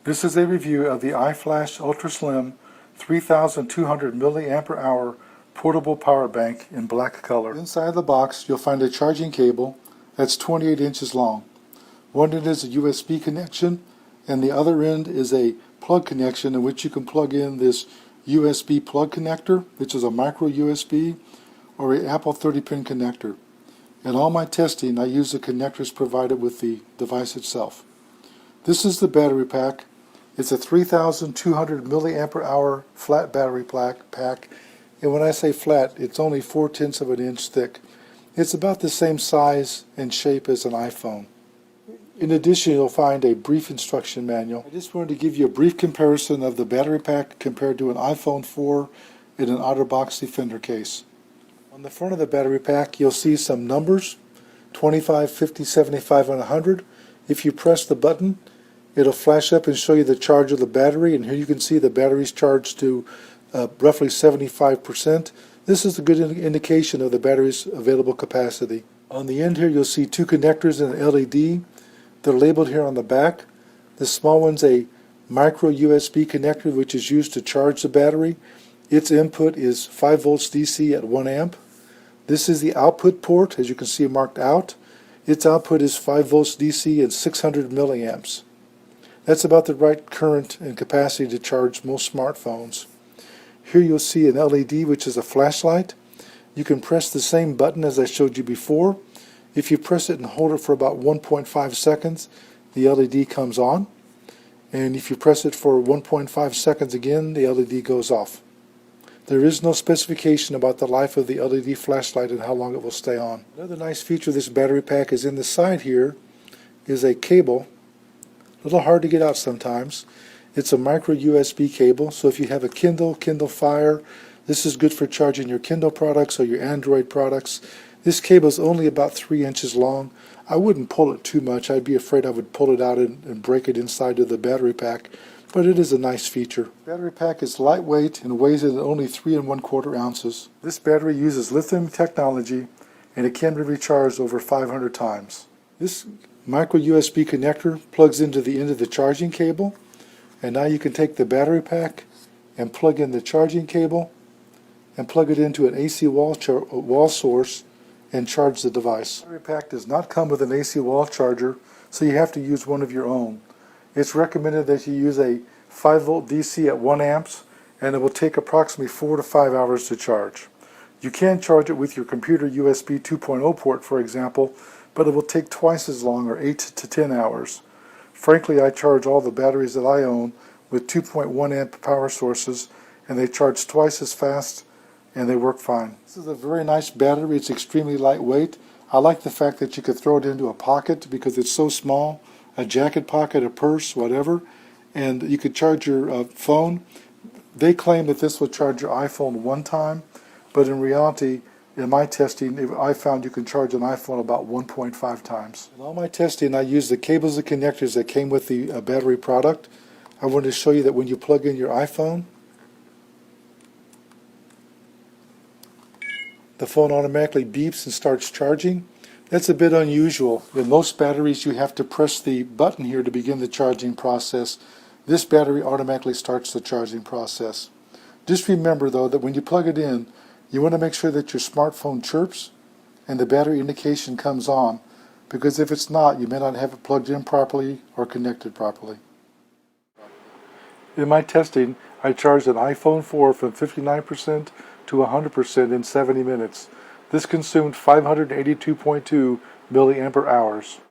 This is a review of the iFlash Ultra Slim 3200 milliampere hour portable power bank in black color. Inside the box you'll find a charging cable that's 28 inches long. One end is a USB connection and the other end is a plug connection in which you can plug in this USB plug connector, which is a micro USB, or a Apple 30-pin connector. In all my testing I use the connectors provided with the device itself. This is the battery pack. It's a 3200 milliampere hour flat battery pack, and when I say flat, it's only 4/10 of an inch thick. It's about the same size and shape as an iPhone. In addition, you'll find a brief instruction manual. I just wanted to give you a brief comparison of the battery pack compared to an iPhone 4 in an OtterBox Defender case. On the front of the battery pack, you'll see some numbers, 25, 50, 75, and 100. If you press the button, it'll flash up and show you the charge of the battery, and here you can see the battery's charged to roughly 75%. This is a good indication of the battery's available capacity. On the end here you'll see two connectors and an LED. They're labeled here on the back. The small one's a micro USB connector which is used to charge the battery. Its input is 5 volts DC at 1 amp. This is the output port, as you can see marked out. Its output is 5 volts DC and 600 milliamps. That's about the right current and capacity to charge most smartphones. Here you'll see an LED which is a flashlight. You can press the same button as I showed you before. If you press it and hold it for about 1.5 seconds, the LED comes on. And if you press it for 1.5 seconds again, the LED goes off. There is no specification about the life of the LED flashlight and how long it will stay on. Another nice feature of this battery pack is in the side here is a cable. A little hard to get out sometimes. It's a micro USB cable, so if you have a Kindle Fire, this is good for charging your Kindle products or your Android products. This cable is only about 3 inches long. I wouldn't pull it too much. I'd be afraid I would pull it out and break it inside of the battery pack, but it is a nice feature. The battery pack is lightweight and weighs in at only 3 1/4 ounces. This battery uses lithium technology and it can be recharged over 500 times. This micro USB connector plugs into the end of the charging cable, and now you can take the battery pack and plug in the charging cable and plug it into an AC wall source and charge the device. The battery pack does not come with an AC wall charger, so you have to use one of your own. It's recommended that you use a 5 volt DC at 1 amps, and it will take approximately 4 to 5 hours to charge. You can charge it with your computer USB 2.0 port, for example, but it will take twice as long, or 8 to 10 hours. Frankly, I charge all the batteries that I own with 2.1 amp power sources, and they charge twice as fast and they work fine. This is a very nice battery. It's extremely lightweight. I like the fact that you could throw it into a pocket because it's so small, a jacket pocket, a purse, whatever, and you could charge your phone. They claim that this will charge your iPhone one time, but in reality, in my testing, I found you can charge an iPhone about 1.5 times. In all my testing, I used the cables and connectors that came with the battery product. I wanted to show you that when you plug in your iPhone, the phone automatically beeps and starts charging. That's a bit unusual. In most batteries, you have to press the button here to begin the charging process. This battery automatically starts the charging process. Just remember, though, that when you plug it in, you want to make sure that your smartphone chirps and the battery indication comes on, because if it's not, you may not have it plugged in properly or connected properly. In my testing, I charged an iPhone 4 from 59% to 100% in 70 minutes. This consumed 582.2 milliampere hours.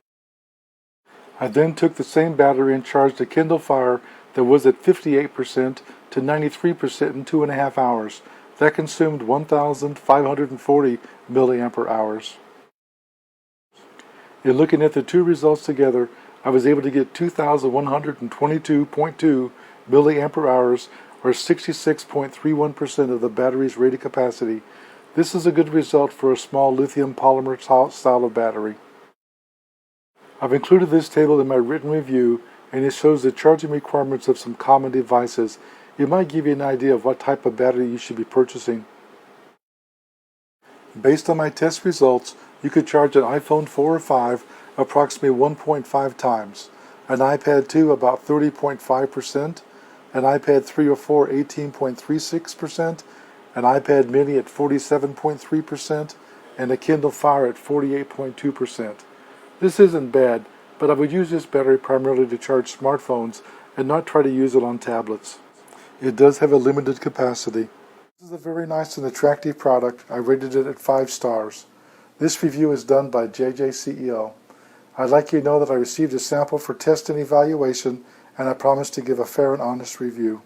I then took the same battery and charged a Kindle Fire that was at 58% to 93% in 2.5 hours. That consumed 1,540 milliampere hours. In looking at the two results together, I was able to get 2,122.2 milliampere hours, or 66.31% of the battery's rated capacity. This is a good result for a small lithium polymer style of battery. I've included this table in my written review, and it shows the charging requirements of some common devices. It might give you an idea of what type of battery you should be purchasing. Based on my test results, you could charge an iPhone 4 or 5 approximately 1.5 times. an iPad 2 about 30.5%, an iPad 3 or 4 18.36%, an iPad mini at 47.3%, and a Kindle Fire at 48.2%. This isn't bad, but I would use this battery primarily to charge smartphones and not try to use it on tablets. It does have a limited capacity. This is a very nice and attractive product. I rated it at 5 stars. This review is done by JJCEO. I'd like you to know that I received a sample for test and evaluation, and I promise to give a fair and honest review.